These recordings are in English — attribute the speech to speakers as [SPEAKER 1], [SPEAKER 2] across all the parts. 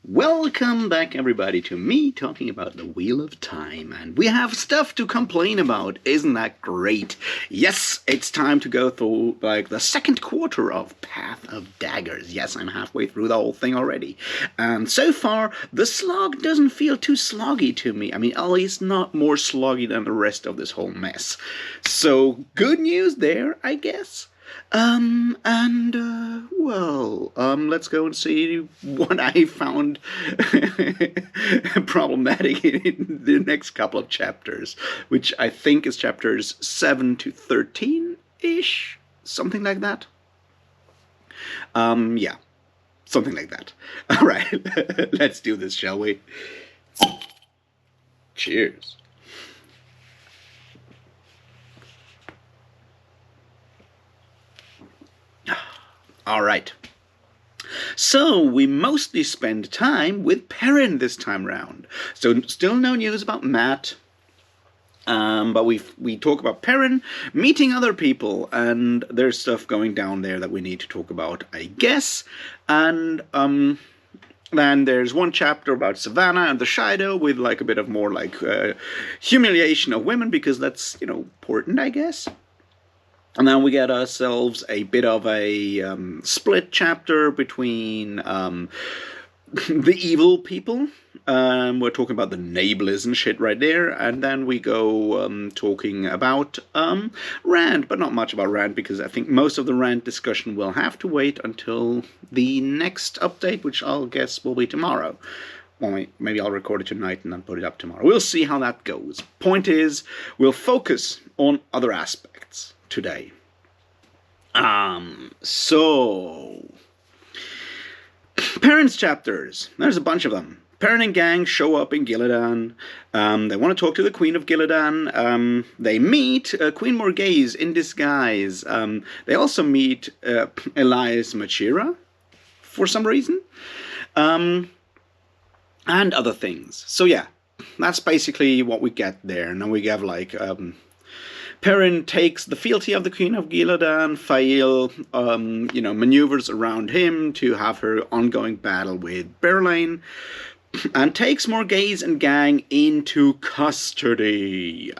[SPEAKER 1] Welcome back, everybody, to me talking about the Wheel of Time, and we have stuff to complain about. Isn't that great? Yes, it's time to go through, the second quarter of Path of Daggers. Yes, I'm halfway through the whole thing already. And so far, the slog doesn't feel too sloggy to me. I mean, at least not more sloggy than the rest of this whole mess. So, good news there, I guess. Let's go and see what I found problematic in the next couple of chapters, which I think is chapters 7 to 13-ish, something like that. Yeah, something like that. All right, let's do this, shall we? Cheers. All right. So we mostly spend time with Perrin this time round. So still no news about Matt. But we talk about Perrin meeting other people, and there's stuff going down there that we need to talk about, I guess. And then there's one chapter about Savannah and the Shadow with a bit of more humiliation of women, because that's important, I guess. And then we get ourselves a bit of a split chapter between the evil people. We're talking about the Nablers and shit right there. And then we go talking about Rand, but not much about Rand, because I think most of the Rand discussion will have to wait until the next update, which I'll guess will be tomorrow. Well, maybe I'll record it tonight and then put it up tomorrow. We'll see how that goes. Point is, we'll focus on other aspects today. So Perrin's chapters. There's a bunch of them. Perrin and gang show up in Gillidan. They want to talk to the Queen of Gillidan. They meet Queen Morghese in disguise. They also meet Elias Machira for some reason. And other things. So yeah, that's basically what we get there. And then we have Perrin takes the fealty of the Queen of Gillidan. Fail, maneuvers around him to have her ongoing battle with Berlain, and takes Morghese and gang into custody.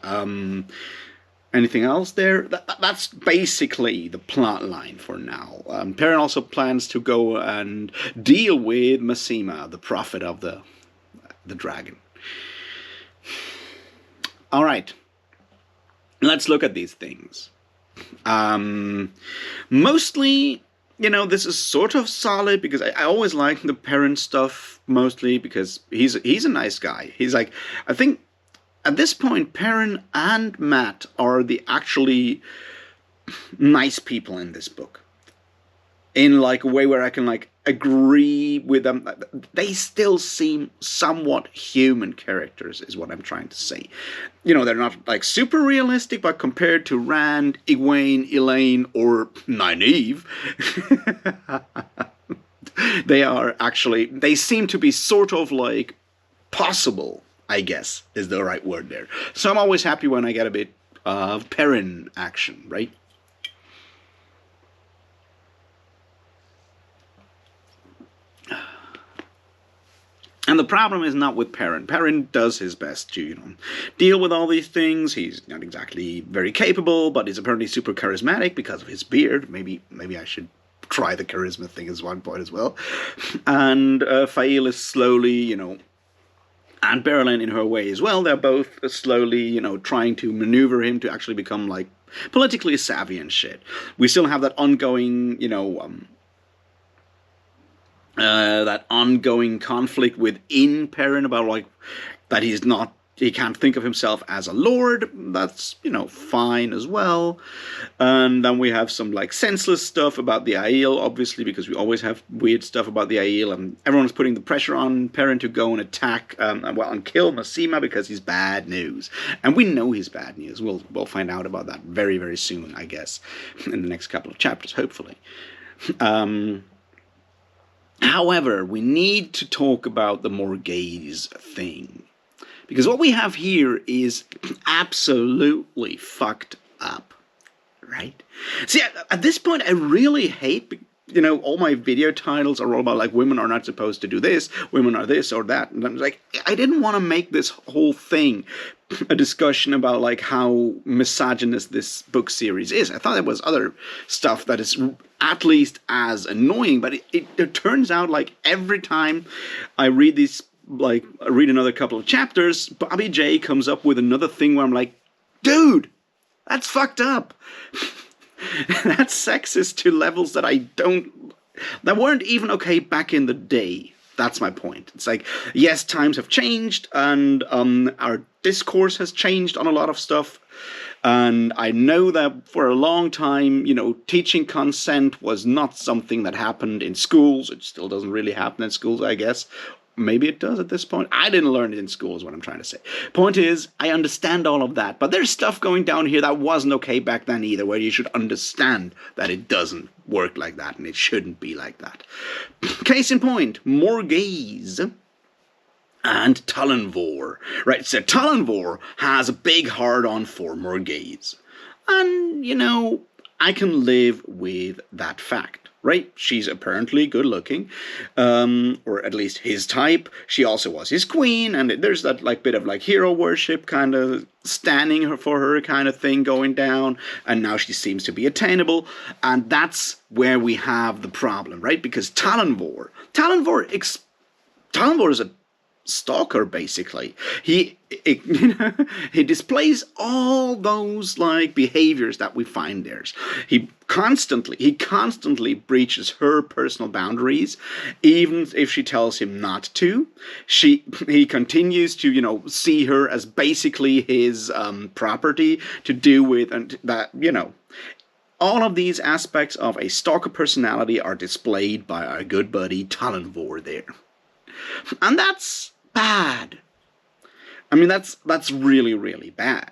[SPEAKER 1] Anything else there? That's basically the plot line for now. Perrin also plans to go and deal with Masema, the prophet of the dragon. All right. Let's look at these things. Mostly, this is sort of solid, because I always like the Perrin stuff, mostly because he's a nice guy. He's I think at this point, Perrin and Matt are the actually nice people in this book. In a way where I can agree with them. They still seem somewhat human characters, is what I'm trying to say. They're not super realistic, but compared to Rand, Egwene, Elaine, or Nynaeve, they seem to be sort of possible, I guess, is the right word there. So I'm always happy when I get a bit of Perrin action, right? And the problem is not with Perrin. Perrin does his best to, deal with all these things. He's not exactly very capable, but he's apparently super charismatic because of his beard. Maybe I should try the charisma thing as one point as well. And Fail is slowly, and Berlin in her way as well. They're both slowly, trying to maneuver him to actually become politically savvy and shit. We still have that ongoing, that ongoing conflict within Perrin about that he can't think of himself as a lord. That's fine as well. And then we have some senseless stuff about the Aiel, obviously, because we always have weird stuff about the Aiel, and everyone's putting the pressure on Perrin to go and attack and kill Masema because he's bad news. And we know he's bad news. We'll find out about that very, very soon, I guess, in the next couple of chapters, hopefully. However, we need to talk about the Morghese thing, because what we have here is absolutely fucked up, right? See, at this point, I really hate all my video titles are all about like women are not supposed to do this, women are this or that. And I'm like, I didn't want to make this whole thing a discussion about like how misogynist this book series is. I thought there was other stuff that is at least as annoying, but it turns out like every time I read these, like I read another couple of chapters, Bobby J comes up with another thing where I'm like, dude, that's fucked up. That's sexist to levels that that weren't even okay back in the day. That's my point. It's like, yes, times have changed, and our discourse has changed on a lot of stuff. And I know that for a long time, teaching consent was not something that happened in schools. It still doesn't really happen in schools, I guess. Maybe it does at this point. I didn't learn it in school is what I'm trying to say. Point is, I understand all of that. But there's stuff going down here that wasn't okay back then either, where you should understand that it doesn't work like that and it shouldn't be like that. Case in point, Morghese and Talonvor. Right, so Talonvor has a big hard-on for Morghese. And, I can live with that fact. Right? She's apparently good looking, or at least his type. She also was his queen, and there's that like bit of like hero worship kind of standing her for her kind of thing going down, and now she seems to be attainable, and that's where we have the problem, right? Because Talonvor is a stalker, basically. He displays all those like behaviors that we find there. He constantly breaches her personal boundaries, even if she tells him not to. He continues to see her as basically his property to do with, and that all of these aspects of a stalker personality are displayed by our good buddy Talonvor there. And that's bad. I mean, that's really, really bad.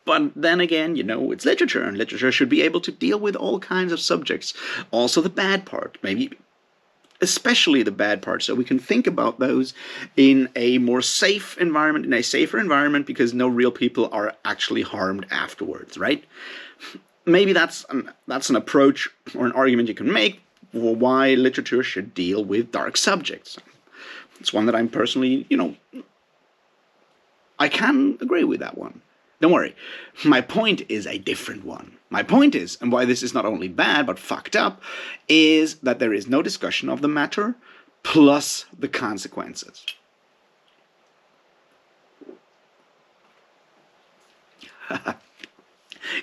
[SPEAKER 1] But then again, it's literature, and literature should be able to deal with all kinds of subjects. Also the bad part, maybe especially the bad part, so we can think about those in a more safe environment, in a safer environment, because no real people are actually harmed afterwards, right? Maybe that's an approach or an argument you can make for why literature should deal with dark subjects. It's one that I'm personally, I can agree with that one. Don't worry. My point is a different one. My point is, and why this is not only bad but fucked up, is that there is no discussion of the matter plus the consequences.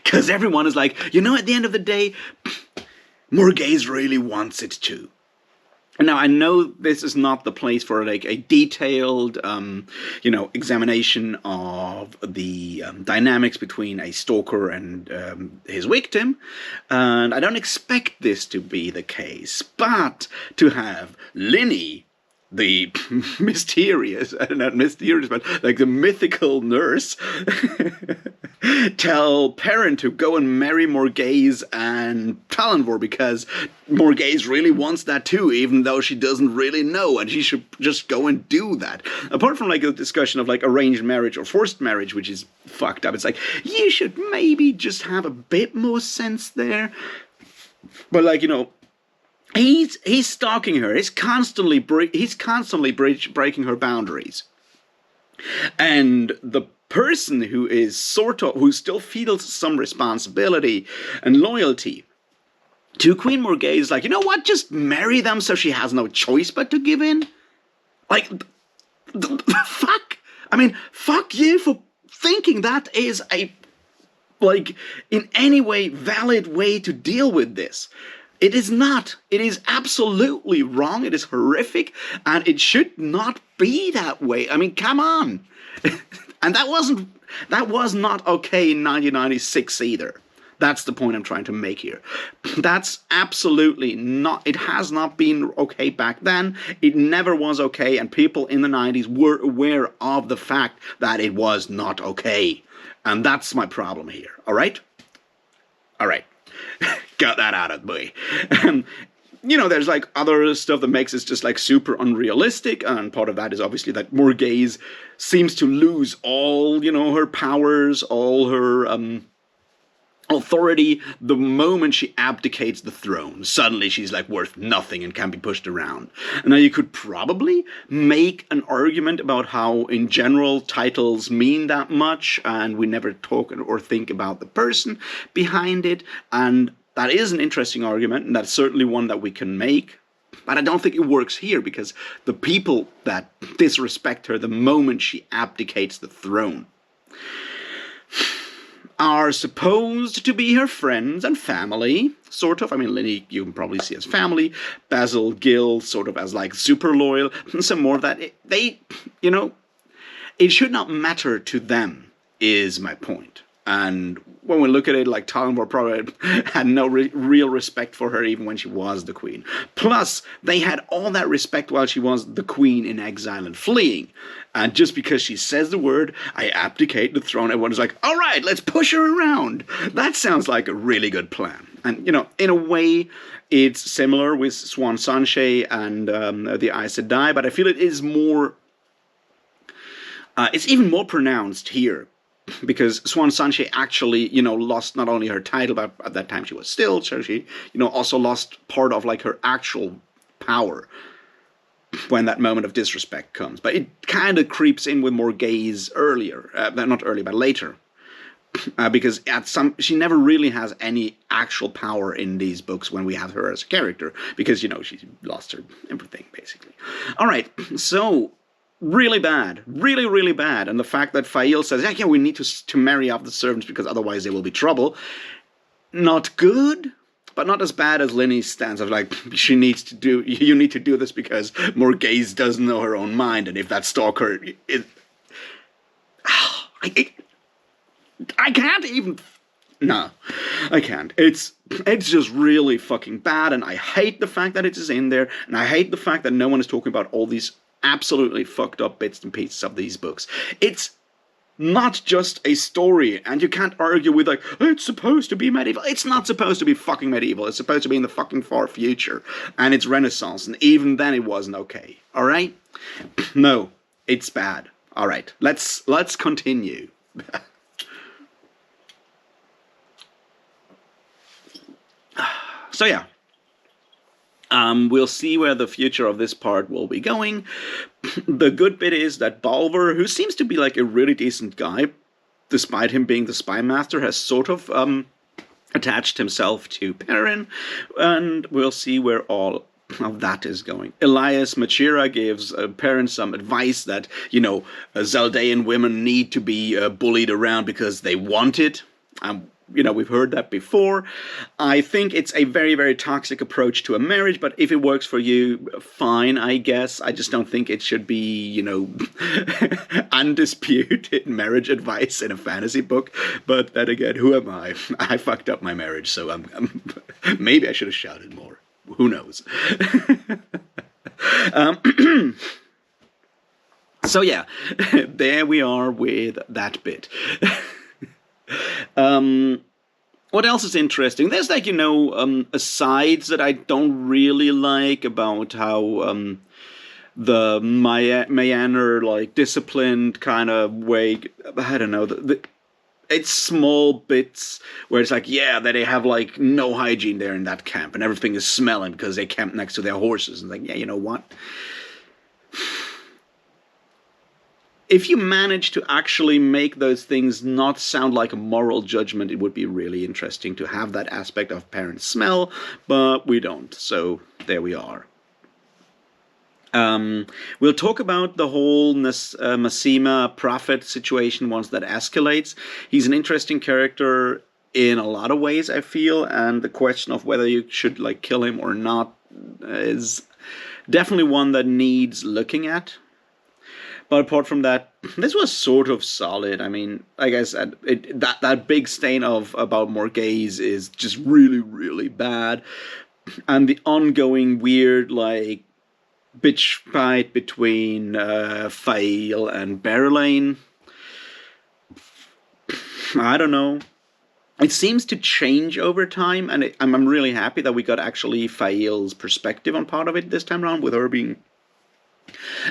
[SPEAKER 1] Because everyone is like, at the end of the day, Morghese really wants it too. Now, I know this is not the place for like a detailed, examination of the dynamics between a stalker and his victim, and I don't expect this to be the case, but to have Linny, the mysterious, not mysterious, but like the mythical nurse, tell Perrin to go and marry Morghese and Talonvor because Morghese really wants that too, even though she doesn't really know, and she should just go and do that. Apart from like a discussion of like arranged marriage or forced marriage, which is fucked up, it's like, you should maybe just have a bit more sense there. But like, he's stalking her. He's constantly breaking her boundaries. And the person who still feels some responsibility and loyalty to Queen Morghese is like, you know what? Just marry them so she has no choice but to give in. Like, fuck. I mean, fuck you for thinking that is a, like, in any way valid way to deal with this. It is not. It is absolutely wrong. It is horrific. And it should not be that way. I mean, come on. And that was not okay in 1996 either. That's the point I'm trying to make here. That's absolutely not, it has not been okay back then. It never was okay, and people in the 90s were aware of the fact that it was not okay. And that's my problem here, alright? Alright. Got that out of the way. There's like other stuff that makes it just like super unrealistic, and part of that is obviously that Morghese seems to lose all, her powers, all her, authority the moment she abdicates the throne. Suddenly she's like worth nothing and can be pushed around. And now you could probably make an argument about how in general titles mean that much and we never talk or think about the person behind it, and that is an interesting argument, and that's certainly one that we can make. But I don't think it works here because the people that disrespect her the moment she abdicates the throne are supposed to be her friends and family, sort of. I mean, Linny you can probably see as family, Basil, Gil, sort of as like super loyal, and some more of that. They, you know, it should not matter to them, is my point. And when we look at it, like Talonvor probably had no real respect for her even when she was the queen. Plus, they had all that respect while she was the queen in exile and fleeing. And just because she says the word, I abdicate the throne, everyone's like, all right, let's push her around. That sounds like a really good plan. And, you know, in a way, it's similar with Swan Sanche and the Aes Sedai, but I feel it is more... it's even more pronounced here. Because Swan Sanche actually, you know, lost not only her title, but at that time she was still, so she, you know, also lost part of like her actual power when that moment of disrespect comes. But it kind of creeps in with Morghese earlier, not earlier, but later. Because she never really has any actual power in these books when we have her as a character. Because, you know, she lost her everything, basically. All right, so... really bad. Really, really bad. And the fact that Fael says, yeah, we need to marry off the servants because otherwise there will be trouble. Not good, but not as bad as Linny's stance of like, you need to do this because Morghese doesn't know her own mind, and if that Stalker is... I can't even... No, I can't. It's just really fucking bad, and I hate the fact that it is in there, and I hate the fact that no one is talking about all these absolutely fucked up bits and pieces of these books. It's not just a story, and you can't argue with like, it's supposed to be medieval. It's not supposed to be fucking medieval. It's supposed to be in the fucking far future, and it's Renaissance, and even then it wasn't okay. All right? No, it's bad. All right, let's continue. So yeah. We'll see where the future of this part will be going. The good bit is that Balver, who seems to be like a really decent guy, despite him being the spy master, has sort of attached himself to Perrin, and we'll see where all of that is going. Elias Machira gives Perrin some advice that, you know, Zaldaean women need to be bullied around because they want it. You know, we've heard that before. I think it's a very, very toxic approach to a marriage, but if it works for you, fine, I guess. I just don't think it should be, you know, undisputed marriage advice in a fantasy book. But then again, who am I? I fucked up my marriage, so maybe I should have shouted more. Who knows? So yeah, there we are with that bit. What else is interesting? There's like, you know, asides that I don't really like about how the Mayaner, like, disciplined kind of way, I don't know, it's small bits where it's like, yeah, that they have like no hygiene there in that camp and everything is smelling because they camp next to their horses. And like, yeah, you know what? If you manage to actually make those things not sound like a moral judgment, it would be really interesting to have that aspect of Perrin's smell, but we don't, so there we are. We'll talk about the whole Masema prophet situation once that escalates. He's an interesting character in a lot of ways, I feel, and the question of whether you should like kill him or not is definitely one that needs looking at. But apart from that, this was sort of solid. I mean, like I said, that big stain about Morghese is just really, really bad. And the ongoing weird, like, bitch fight between Fael and Berelain. I don't know. It seems to change over time, and I'm really happy that we got actually Fael's perspective on part of it this time around, with her being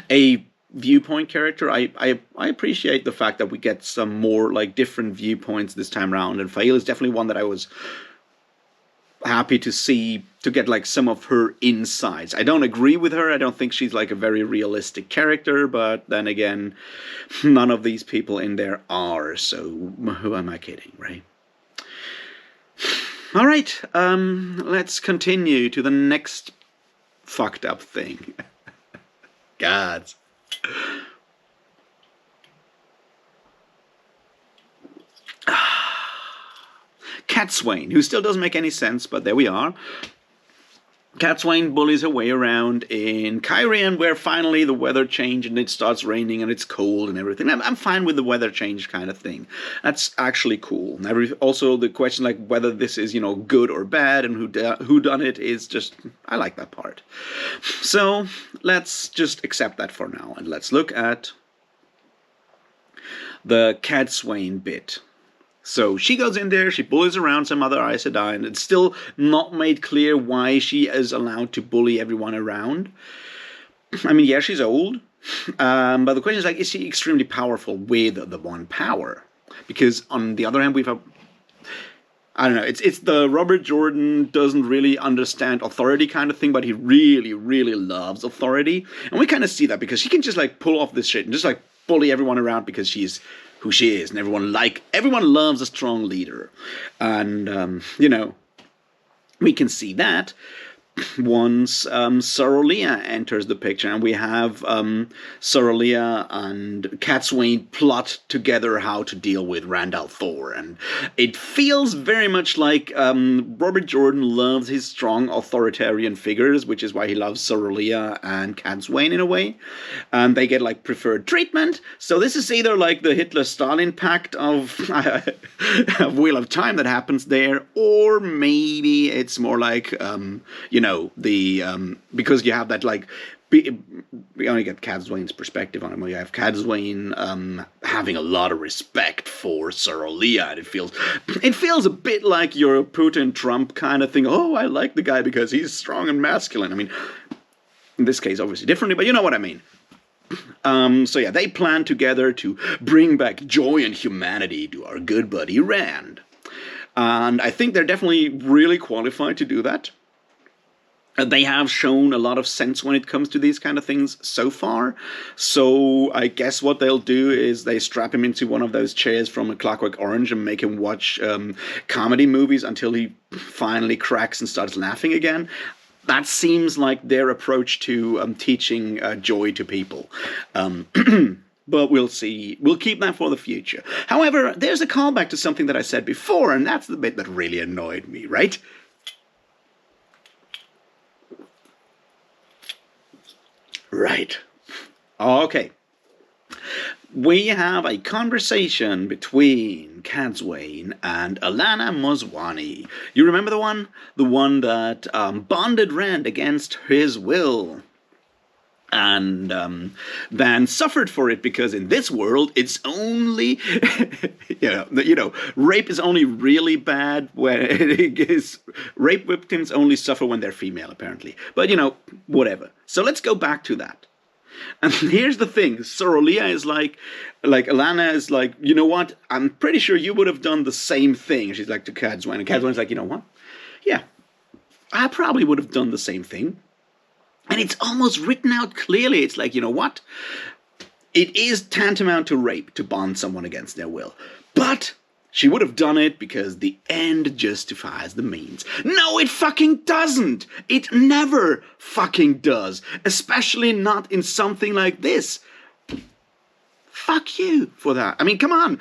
[SPEAKER 1] a viewpoint character. I appreciate the fact that we get some more like different viewpoints this time around, and Fail is definitely one that I was happy to see, to get like some of her insights. I don't agree with her. I don't think she's like a very realistic character, but then again, none of these people in there are, so who am I kidding, right? All right, let's continue to the next fucked up thing. God. Catswain, who still doesn't make any sense, but there we are. Catswain bullies her way around in Kyrian, where finally the weather changed and it starts raining and it's cold and everything. I'm fine with the weather change kind of thing. That's actually cool. Also, the question like whether this is, good or bad and who done it is just, I like that part. So let's just accept that for now, and let's look at the Catswain bit. So she goes in there, she bullies around some other Aes Sedai, and it's still not made clear why she is allowed to bully everyone around. I mean, yeah, she's old, but the question is, like, is she extremely powerful with the one power? Because on the other hand, I don't know, it's the Robert Jordan doesn't really understand authority kind of thing, but he really, really loves authority. And we kind of see that because she can just, like, pull off this shit and just, like, bully everyone around because she's who she is, and everyone loves a strong leader, and we can see that once Sorolia enters the picture, and we have Sorolia and Catswain plot together how to deal with Randall Thor, and it feels very much like Robert Jordan loves his strong authoritarian figures, which is why he loves Sorolia and Catswain in a way, and they get like preferred treatment. So this is either like the Hitler-Stalin pact of Wheel of Time that happens there, or maybe it's more like because you have that like we only get Catswain's perspective on it. We have Catswain having a lot of respect for Sorolia, and it feels a bit like your Putin-Trump kind of thing. Oh, I like the guy because he's strong and masculine. I mean, in this case, obviously differently, but you know what I mean. So yeah, they plan together to bring back joy and humanity to our good buddy Rand, and I think they're definitely really qualified to do that. They have shown a lot of sense when it comes to these kind of things so far. So I guess what they'll do is they strap him into one of those chairs from A Clockwork Orange and make him watch comedy movies until he finally cracks and starts laughing again. That seems like their approach to teaching joy to people. But we'll see. We'll keep that for the future. However, there's a callback to something that I said before, and that's the bit that really annoyed me, right? Right. Okay. We have a conversation between Catswain and Alana Moswani. You remember the one? The one that bonded Rand against his will. And then suffered for it because in this world it's only, rape is only really bad when it is, rape victims only suffer when they're female apparently. But whatever. So let's go back to that. And here's the thing, Sorolia is like Alana is like, you know what? I'm pretty sure you would have done the same thing. She's like to Catswain, and Catswain's like, you know what? Yeah, I probably would have done the same thing. And it's almost written out clearly. It's like, you know what? It is tantamount to rape to bond someone against their will. But she would have done it because the end justifies the means. No, it fucking doesn't. It never fucking does. Especially not in something like this. Fuck you for that. I mean, come on.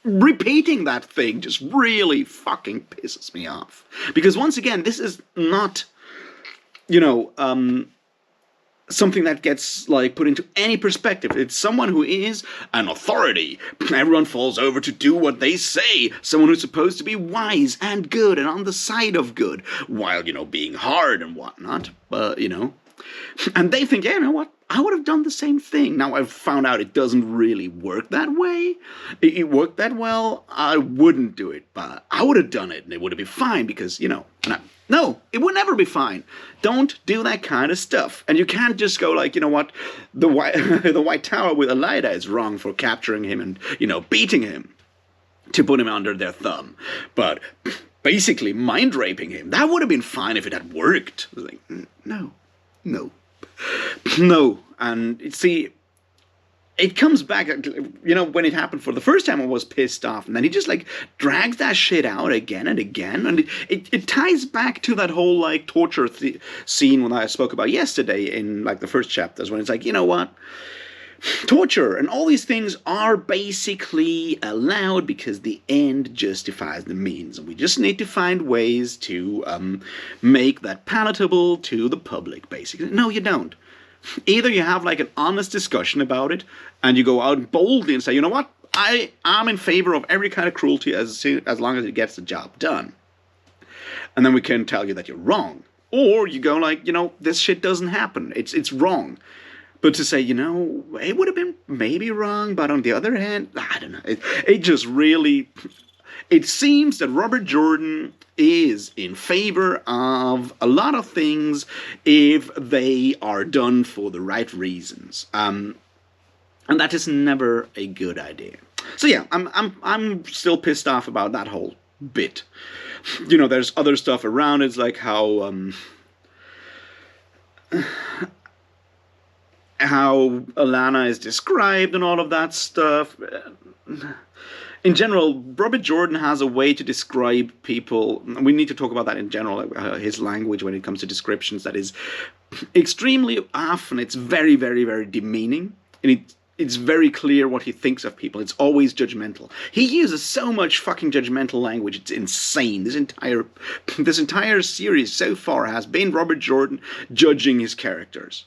[SPEAKER 1] Repeating that thing just really fucking pisses me off. Because once again, this is not something that gets like put into any perspective. It's someone who is an authority. Everyone falls over to do what they say. Someone who's supposed to be wise and good and on the side of good, while being hard and whatnot. But and they think, yeah, you know what? I would have done the same thing. Now I've found out it doesn't really work that way. It worked that well. I wouldn't do it, but I would have done it, and it would have been fine because No, it would never be fine. Don't do that kind of stuff. And you can't just go like, you know what, the White, the White Tower with Elida is wrong for capturing him and, beating him to put him under their thumb. But basically mind raping him, that would have been fine if it had worked. It was like, no, no, no. And see, it comes back, when it happened for the first time, I was pissed off. And then he just, drags that shit out again and again. And it ties back to that whole, torture scene when I spoke about yesterday in, the first chapters, when it's like, you know what? Torture and all these things are basically allowed because the end justifies the means. And we just need to find ways to make that palatable to the public, basically. No, you don't. Either you have an honest discussion about it and you go out boldly and say, you know what, I'm in favor of every kind of cruelty as long as it gets the job done. And then we can tell you that you're wrong. Or you go this shit doesn't happen. It's wrong. But to say, it would have been maybe wrong, but on the other hand, I don't know. It just really... It seems that Robert Jordan is in favor of a lot of things if they are done for the right reasons, and that is never a good idea. So yeah, I'm still pissed off about that whole bit. There's other stuff around. It's like how Alana is described and all of that stuff. In general, Robert Jordan has a way to describe people. We need to talk about that in general, his language when it comes to descriptions that is extremely often, it's very, very, very demeaning. And it's very clear what he thinks of people. It's always judgmental. He uses so much fucking judgmental language. It's insane. This entire series so far has been Robert Jordan judging his characters.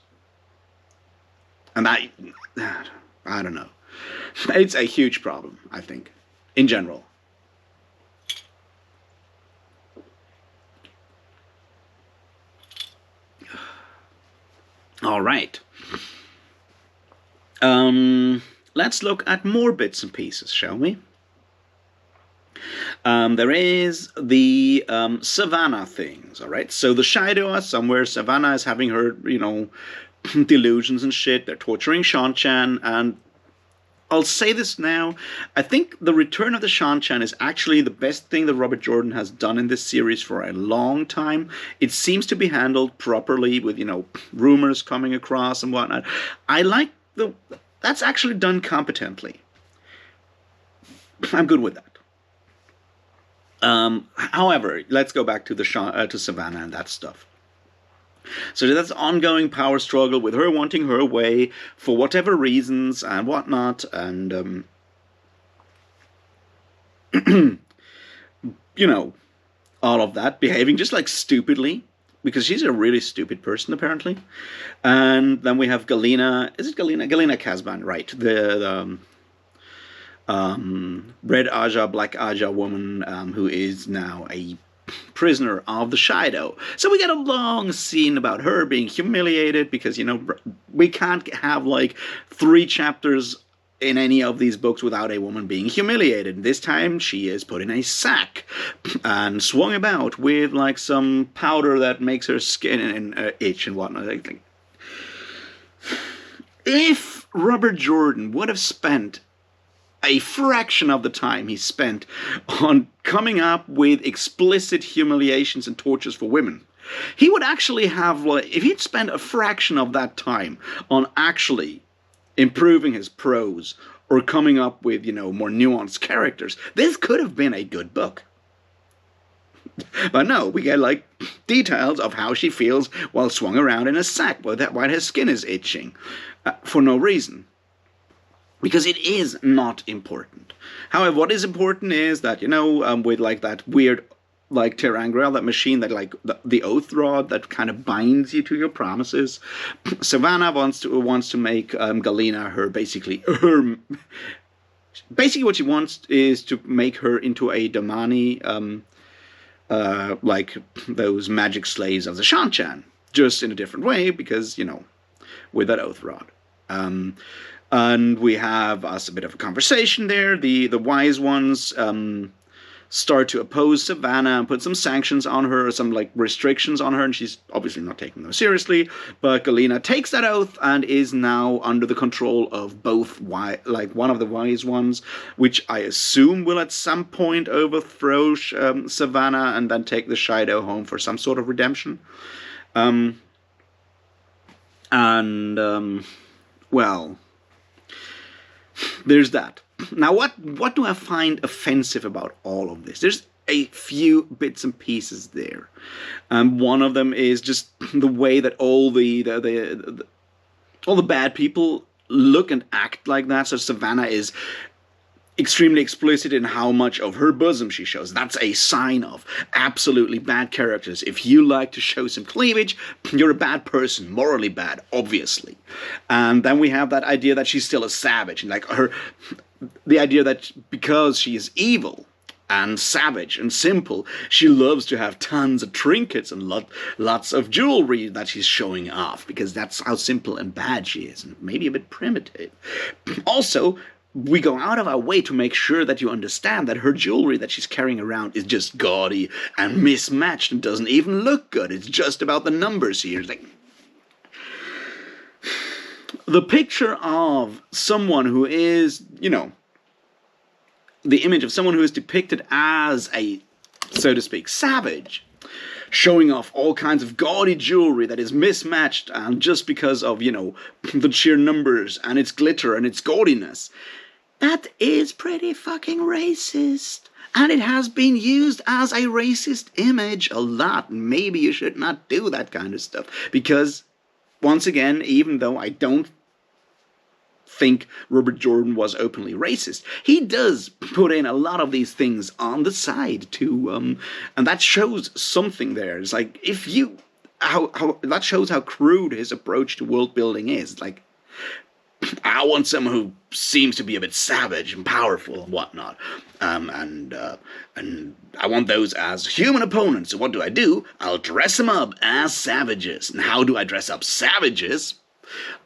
[SPEAKER 1] And I don't know. It's a huge problem, I think. In general. All right. Let's look at more bits and pieces, shall we? There is the Savannah things, all right? So the Shido are somewhere. Savannah is having her, delusions and shit. They're torturing Shan-chan, and I'll say this now, I think the return of the Shan-chan is actually the best thing that Robert Jordan has done in this series for a long time. It seems to be handled properly with, rumors coming across and whatnot. I like that's actually done competently. I'm good with that. However, let's go back to to Savannah and that stuff. So that's an ongoing power struggle with her wanting her way for whatever reasons and whatnot, and all of that, behaving just stupidly, because she's a really stupid person apparently. And then we have Galena. Is it Galena? Galena Kazban, right? The Red Aja, Black Aja woman who is now a prisoner of the Shido. So we get a long scene about her being humiliated because, we can't have 3 chapters in any of these books without a woman being humiliated. This time she is put in a sack and swung about with some powder that makes her skin itch and whatnot. If Robert Jordan would have spent a fraction of the time he spent on coming up with explicit humiliations and tortures for women, he would actually have, if he'd spent a fraction of that time on actually improving his prose or coming up with, more nuanced characters, this could have been a good book. But no, we get, details of how she feels while swung around in a sack while her skin is itching for no reason. Because it is not important. However, what is important is that, with that weird, Terangriel, that machine that, the oath rod that kind of binds you to your promises. Savannah wants to make Galena basically what she wants is to make her into a Damani, like those magic slaves of the Shan-chan, just in a different way because, with that oath rod. And we have us a bit of a conversation there. The wise ones start to oppose Savannah and put some sanctions on her, some like restrictions on her, and she's obviously not taking them seriously. But Galena takes that oath and is now under the control of both one of the wise ones, which I assume will at some point overthrow Savannah and then take the Shido home for some sort of redemption. Well, there's that. Now, what do I find offensive about all of this? There's a few bits and pieces there. One of them is just the way that all the bad people look and act like that. So Savannah is extremely explicit in how much of her bosom she shows. That's a sign of absolutely bad characters. If you like to show some cleavage, you're a bad person, morally bad, obviously. And then we have that idea that she's still a savage, and like the idea that because she is evil and savage and simple, she loves to have tons of trinkets and lots of jewelry that she's showing off, because that's how simple and bad she is, and maybe a bit primitive. Also, we go out of our way to make sure that you understand that her jewelry that she's carrying around is just gaudy and mismatched and doesn't even look good. It's just about the numbers here. It's like, the picture of someone who is, the image of someone who is depicted as a, so to speak, savage, showing off all kinds of gaudy jewelry that is mismatched and just because of, the sheer numbers and its glitter and its gaudiness. That is pretty fucking racist. And it has been used as a racist image a lot. Maybe you should not do that kind of stuff. Because, once again, even though I don't think Robert Jordan was openly racist, he does put in a lot of these things on the side too, and that shows something there. It's like, how that shows how crude his approach to world building is. Like, I want someone who seems to be a bit savage and powerful and whatnot, and I want those as human opponents. So what do? I'll dress them up as savages. And how do I dress up savages?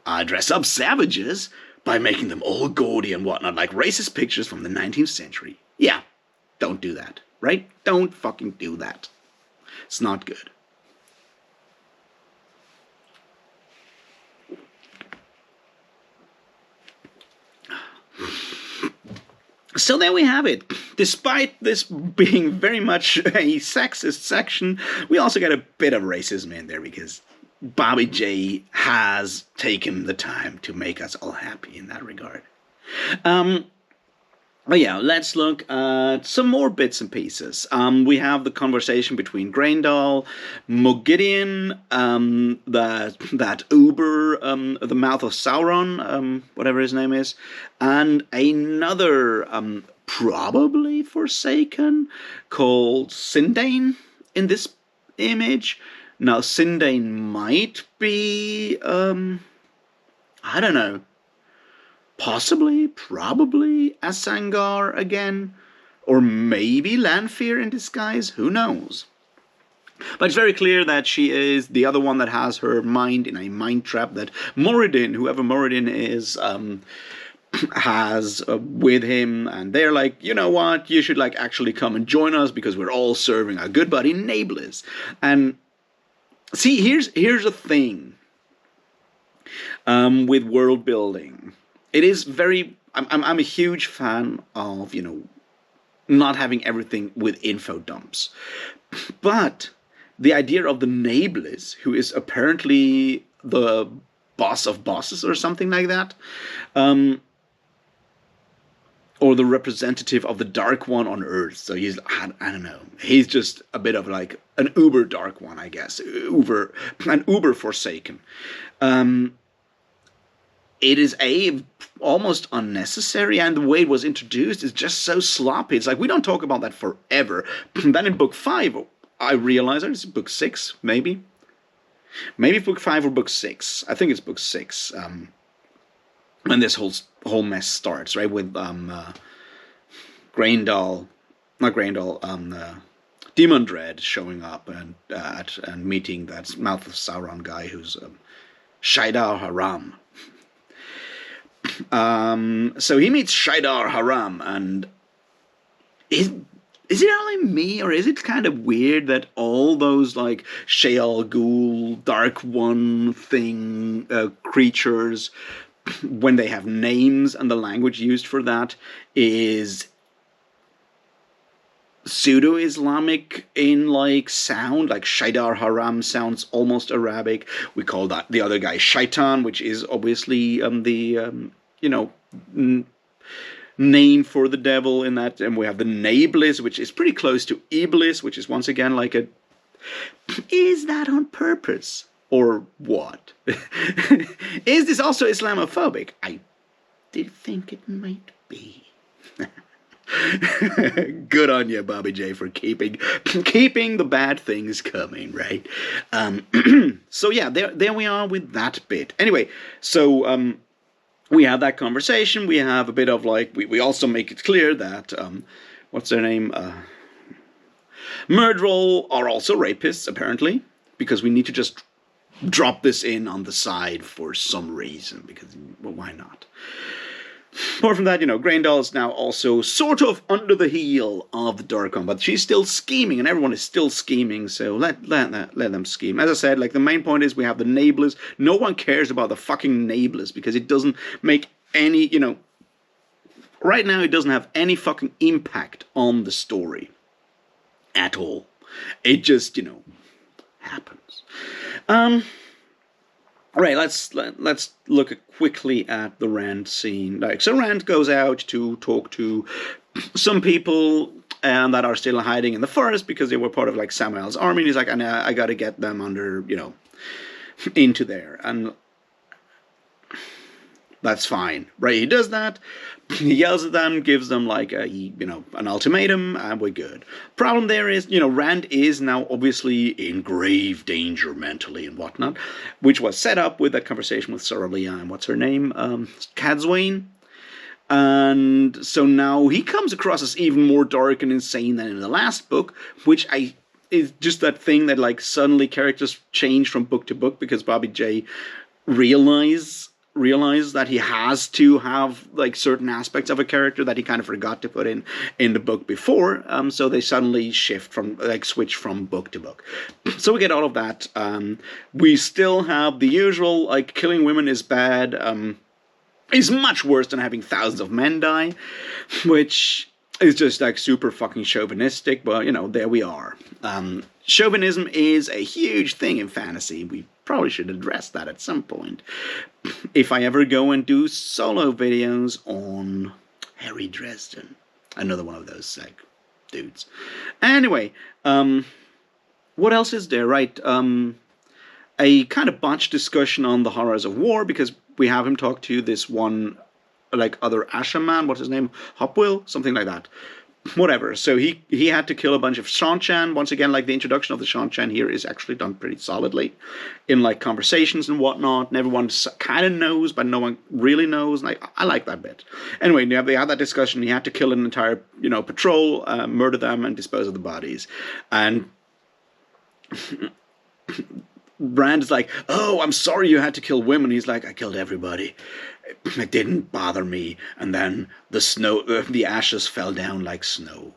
[SPEAKER 1] I dress up savages by making them all gaudy and whatnot, like racist pictures from the 19th century. Yeah, don't do that, right? Don't fucking do that. It's not good. So there we have it. Despite this being very much a sexist section, we also get a bit of racism in there because Bobby J has taken the time to make us all happy in that regard. But yeah, let's look at some more bits and pieces. We have the conversation between Graendal, Mogideon, that Uber, the Mouth of Sauron, whatever his name is, and another, probably Forsaken, called Sindane in this image. Now, Sindane might be, I don't know, possibly, probably Asangar again, or maybe Lanfear in disguise, who knows. But it's very clear that she is the other one that has her mind in a mind trap that Moradin, whoever Moradin is, has with him, and they're like, you know what, you should like actually come and join us because we're all serving our good buddy Nablus. And see, here's a thing with world building. It is very. I'm a huge fan of not having everything with info dumps, but the idea of the Nablus, who is apparently the boss of bosses or something like that, or the representative of the Dark One on Earth. So he's, I don't know, he's just a bit of like an uber Dark One, I guess, an uber Forsaken. It is almost unnecessary, and the way it was introduced is just so sloppy. It's like, we don't talk about that forever. Then in book 5, I realize it's book 6, maybe. Maybe book 5 or book 6. I think it's book 6. When this whole mess starts, right? With Demon Dread showing up and meeting that Mouth of Sauron guy who's Shaidar Haram. So he meets Shaidar Haram, and is it only me, or is it kind of weird that all those like Sheol, Ghoul, Dark One thing creatures, when they have names and the language used for that is pseudo-Islamic in like sound, like Shaidar Haram sounds almost Arabic. We call that the other guy Shaitan, which is obviously you know name for the devil in that, and we have the Nablus, which is pretty close to Iblis, which is once again like a. Is that on purpose or what? Is this also Islamophobic? I did think it might be. Good on you, Bobby J, for keeping the bad things coming, right? So yeah, there we are with that bit. Anyway, so we have that conversation. We have a bit of like we also make it clear that what's their name? Murderol are also rapists apparently, because we need to just drop this in on the side for some reason, because well, why not? Apart from that, Graendal is now also sort of under the heel of the Darkon, but she's still scheming, and everyone is still scheming, so let them scheme. As I said, like, the main point is we have the Nablus. No one cares about the fucking Nablus, because it doesn't make any, right now it doesn't have any fucking impact on the story. At all. It just, happens. Alright, let's look quickly at the Rand scene. Like, so Rand goes out to talk to some people that are still hiding in the forest because they were part of like Samuel's army. And he's like, I gotta get them under, into there. And that's fine, right? He does that. He yells at them, gives them like an ultimatum, and we're good. Problem there is, Rand is now obviously in grave danger mentally and whatnot, which was set up with that conversation with Sora Leah and what's her name, Cadsuane. And so now he comes across as even more dark and insane than in the last book, which is just that thing that like suddenly characters change from book to book because Bobby J realize that he has to have like certain aspects of a character that he kind of forgot to put in the book before, so they suddenly switch from book to book. So we get all of that. We still have the usual, like, killing women is bad, is much worse than having thousands of men die, which is just like super fucking chauvinistic, but there we are. Chauvinism is a huge thing in fantasy. We probably should address that at some point. If I ever go and do solo videos on Harry Dresden. Another one of those dudes. Anyway, what else is there? Right, a kind of botched discussion on the horrors of war, because we have him talk to this one, like, other Asha man, what's his name? Hopwill? Something like that. Whatever. So he had to kill a bunch of Shanchan. Once again, like, the introduction of the Shanchan here is actually done pretty solidly in like conversations and whatnot, and everyone kind of knows, but no one really knows. And I like that bit. Anyway, they had that discussion. He had to kill an entire patrol, murder them, and dispose of the bodies. And Brand is like, "Oh, I'm sorry you had to kill women." He's like, "I killed everybody. It didn't bother me." And then the ashes fell down like snow.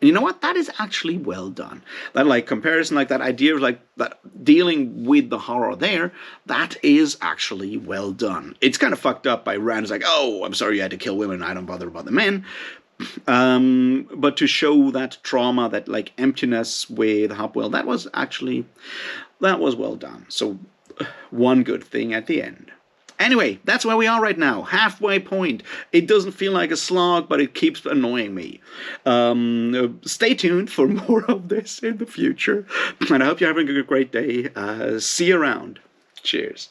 [SPEAKER 1] And you know what? That is actually well done. That like comparison, like that idea of like that dealing with the horror there, that is actually well done. It's kind of fucked up by Rand. It's like, "Oh, I'm sorry you had to kill women. I don't bother about the men." But to show that trauma, that like emptiness with Hopwell, that was well done. So one good thing at the end. Anyway, that's where we are right now. Halfway point. It doesn't feel like a slog, but it keeps annoying me. Stay tuned for more of this in the future. And I hope you're having a great day. See you around. Cheers.